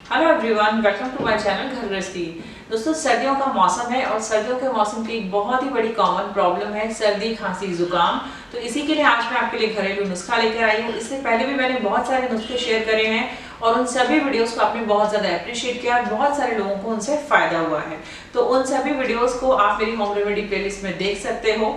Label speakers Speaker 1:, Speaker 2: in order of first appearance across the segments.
Speaker 1: Hello everyone, welcome to my channel Ghar Grihasthi. दोस्तों, सर्दियों का मौसम है और सर्दियों के मौसम की एक बहुत ही बड़ी कॉमन प्रॉब्लम है सर्दी, खांसी, जुकाम। तो इसी के लिए आज मैं आपके लिए घरेलू नुस्खा लेकर आई हूँ। इससे पहले भी मैंने बहुत सारे नुस्खे शेयर करे हैं और उन सभी वीडियोस को आपने बहुत ज़्यादा अप्रिशिएट किया और बहुत सारे लोगों को उनसे फ़ायदा हुआ है। तो उन सभी वीडियोज़ को आप मेरी होम रेमेडी प्लेलिस्ट में देख सकते हो।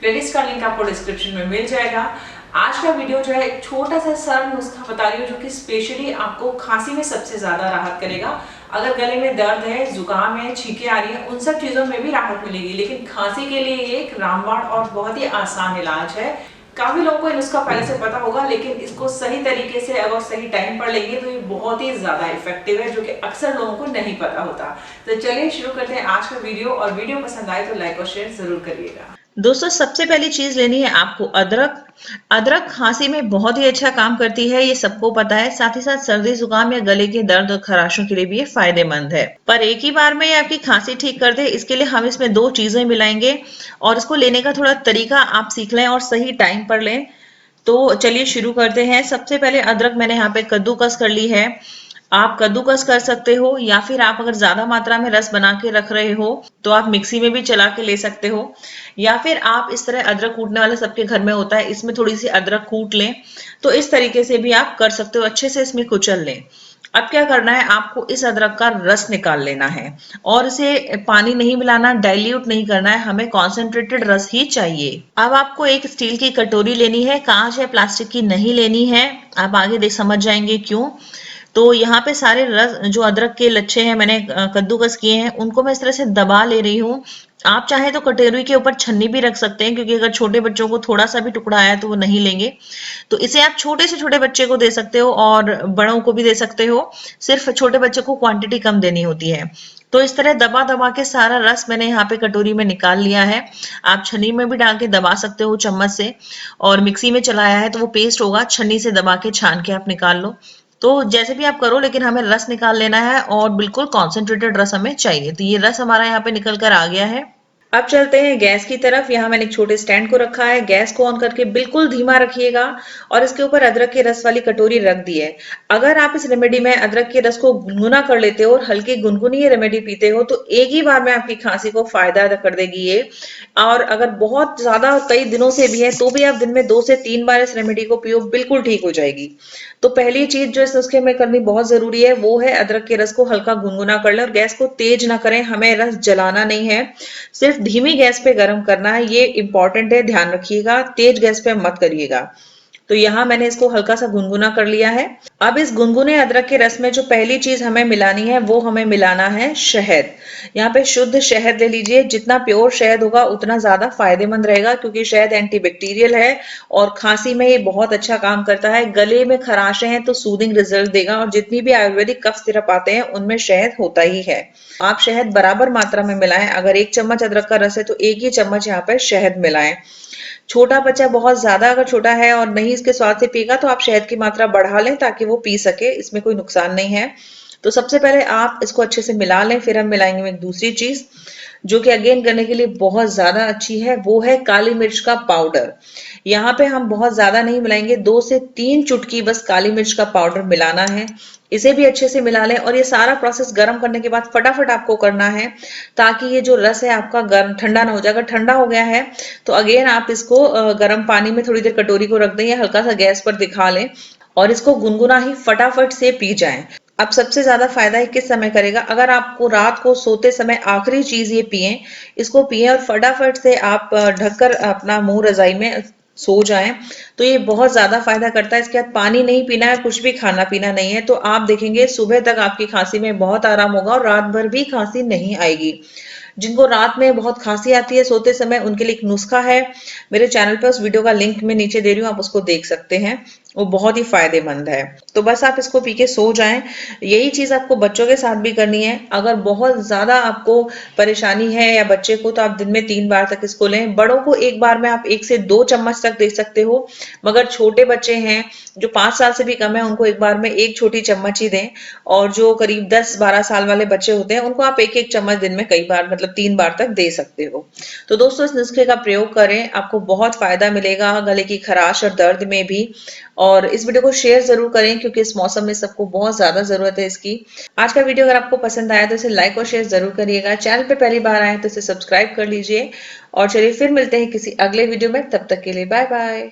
Speaker 1: प्लेलिस्ट का लिंक आपको डिस्क्रिप्शन में मिल जाएगा। आज का वीडियो जो है एक छोटा सा सरल नुस्खा बता रही हूँ जो कि स्पेशली आपको खांसी में सबसे ज्यादा राहत करेगा। अगर गले में दर्द है, जुकाम है, छींके आ रही है, उन सब चीजों में भी राहत मिलेगी, लेकिन खांसी के लिए ये एक रामबाण और बहुत ही आसान इलाज है। काफी लोगों को नुस्खा पहले से पता होगा, लेकिन इसको सही तरीके से अगर सही टाइम पर लेंगे तो ये बहुत ही ज्यादा इफेक्टिव है, जो कि अक्सर लोगों को नहीं पता होता। तो चलिए शुरू करते हैं आज का वीडियो, और वीडियो पसंद आए तो लाइक और शेयर जरूर करिएगा।
Speaker 2: दोस्तों, सबसे पहली चीज लेनी है आपको अदरक। अदरक खांसी में बहुत ही अच्छा काम करती है, ये सबको पता है। साथ ही साथ सर्दी जुकाम या गले के दर्द और खराशों के लिए भी ये फायदेमंद है। पर एक ही बार में ये आपकी खांसी ठीक कर दे, इसके लिए हम इसमें दो चीजें मिलाएंगे और इसको लेने का थोड़ा तरीका आप सीख लें और सही टाइम पर लें। तो चलिए शुरू करते हैं। सबसे पहले अदरक मैंने यहाँ पे कद्दूकस कर ली है। आप कद्दूकस कर सकते हो, या फिर आप अगर ज्यादा मात्रा में रस बना के रख रहे हो तो आप मिक्सी में भी चला के ले सकते हो, या फिर आप इस तरह अदरक कूटने वाला सबके घर में होता है, इसमें थोड़ी सी अदरक कूट लें। तो इस तरीके से भी आप कर सकते हो, अच्छे से इसमें कुचल लें। अब क्या करना है, आपको इस अदरक का रस निकाल लेना है और इसे पानी नहीं मिलाना, डाइल्यूट नहीं करना है, हमें कॉन्सेंट्रेटेड रस ही चाहिए। अब आपको एक स्टील की कटोरी लेनी है, कांच या प्लास्टिक की नहीं लेनी है। आप आगे देख समझ जाएंगे क्यों। तो यहाँ पे सारे रस जो अदरक के लच्छे हैं मैंने कद्दूकस किए हैं, उनको मैं इस तरह से दबा ले रही हूँ। आप चाहे तो कटोरी के ऊपर छन्नी भी रख सकते हैं, क्योंकि अगर छोटे बच्चों को थोड़ा सा भी टुकड़ा आया तो वो नहीं लेंगे। तो इसे आप छोटे से छोटे बच्चे को दे सकते हो और बड़ों को भी दे सकते हो। सिर्फ छोटे बच्चे को क्वांटिटी कम देनी होती है। तो इस तरह दबा दबा के सारा रस मैंने यहाँ पे कटोरी में निकाल लिया है। आप छन्नी में भी डाल के दबा सकते हो चम्मच से, और मिक्सी में चलाया है तो वो पेस्ट होगा, छन्नी से दबा के छान के आप निकाल लो। तो जैसे भी आप करो, लेकिन हमें रस निकाल लेना है और बिल्कुल कॉन्सेंट्रेटेड रस हमें चाहिए। तो ये रस हमारा यहाँ पे निकल कर आ गया है। अब चलते हैं गैस की तरफ। यहाँ मैंने एक छोटे स्टैंड को रखा है, गैस को ऑन करके बिल्कुल धीमा रखिएगा और इसके ऊपर अदरक के रस वाली कटोरी रख दी है। अगर आप इस रेमेडी में अदरक के रस को गुनगुना कर लेते हो और हल्की गुनगुनी ये रेमेडी पीते हो तो एक ही बार में आपकी खांसी को फायदा कर देगी ये। और अगर बहुत ज्यादा कई दिनों से भी है तो भी आप दिन में 2 से 3 बार इस रेमेडी को पियो, बिल्कुल ठीक हो जाएगी। तो पहली चीज जो इस नुस्खे में करनी बहुत जरूरी है वो है अदरक के रस को हल्का गुनगुना कर लें और गैस को तेज ना करें, हमें रस जलाना नहीं है, सिर्फ धीमी गैस पे गर्म करना है। ये इंपॉर्टेंट है, ध्यान रखिएगा, तेज गैस पे मत करिएगा। तो यहाँ मैंने इसको हल्का सा गुनगुना कर लिया है। अब इस गुनगुने अदरक के रस में जो पहली चीज हमें मिलानी है वो हमें मिलाना है शहद। यहाँ पे शुद्ध शहद ले लीजिए, जितना प्योर शहद होगा उतना ज्यादा फायदेमंद रहेगा, क्योंकि शहद एंटीबैक्टीरियल है और खांसी में ये बहुत अच्छा काम करता है। गले में खराशे हैं तो सूदिंग रिजल्ट देगा, और जितनी भी आयुर्वेदिक कफ सिरप आते हैं उनमें शहद होता ही है। आप शहद बराबर मात्रा में मिलाएं। अगर 1 चम्मच अदरक का रस है तो 1 ही चम्मच यहाँ पे शहद मिलाएं। छोटा बच्चा बहुत ज्यादा अगर छोटा है और नहीं इसके स्वाद से पिएगा तो आप शहद की मात्रा बढ़ा लें ताकि वो पी सके, इसमें कोई नुकसान नहीं है। तो सबसे पहले आप इसको अच्छे से मिला लें, फिर हम मिलाएंगे एक दूसरी चीज जो कि अगेन करने के लिए बहुत ज्यादा अच्छी है, वो है काली मिर्च का पाउडर। यहाँ पे हम बहुत ज्यादा नहीं मिलाएंगे, 2 से 3 चुटकी बस काली मिर्च का पाउडर मिलाना है। इसे भी अच्छे से मिला लें और ये सारा प्रोसेस गर्म करने के बाद फटाफट आपको करना है, ताकि ये जो रस है आपका गर्म ठंडा ना हो जाए। अगर ठंडा हो गया है तो अगेन आप इसको गर्म पानी में थोड़ी देर कटोरी को रख दें या हल्का सा गैस पर दिखा लें और इसको गुनगुना ही फटाफट से पी जाएं। अब सबसे ज्यादा फायदा है किस समय करेगा, अगर आपको रात को सोते समय आखिरी चीज ये पिए, इसको पिए और फटाफट से आप ढककर अपना मुंह रजाई में सो जाएं, तो ये बहुत ज्यादा फायदा करता है। इसके बाद पानी नहीं पीना है, कुछ भी खाना पीना नहीं है, तो आप देखेंगे सुबह तक आपकी खांसी में बहुत आराम होगा और रात भर भी खांसी नहीं आएगी। जिनको रात में बहुत खांसी आती है सोते समय, उनके लिए एक नुस्खा है, मेरे चैनल पे उस वीडियो का लिंक मैं नीचे दे रही हूँ, आप उसको देख सकते हैं, वो बहुत ही फायदेमंद है। तो बस आप इसको पी के सो जाएं। यही चीज आपको बच्चों के साथ भी करनी है। अगर बहुत ज्यादा आपको परेशानी है या बच्चे को, तो आप दिन में 3 बार तक इसको लें। बड़ों को एक बार में आप 1 से 2 चम्मच तक दे सकते हो, मगर छोटे बच्चे हैं जो 5 साल से भी कम है उनको एक बार में 1 छोटी चम्मच ही दें, और जो करीब 10-12 साल वाले बच्चे होते हैं उनको आप 1-1 चम्मच दिन में कई बार, मतलब 3 बार तक दे सकते हो। तो दोस्तों, इस नुस्खे का प्रयोग करें, आपको बहुत फायदा मिलेगा गले की खराश और दर्द में भी, और इस वीडियो को शेयर जरूर करें क्योंकि इस मौसम में सबको बहुत ज्यादा जरूरत है इसकी। आज का वीडियो अगर आपको पसंद आया तो इसे लाइक और शेयर जरूर करिएगा। चैनल पे पहली बार आए तो इसे सब्सक्राइब कर लीजिए और चलिए फिर मिलते हैं किसी अगले वीडियो में। तब तक के लिए बाय बाय।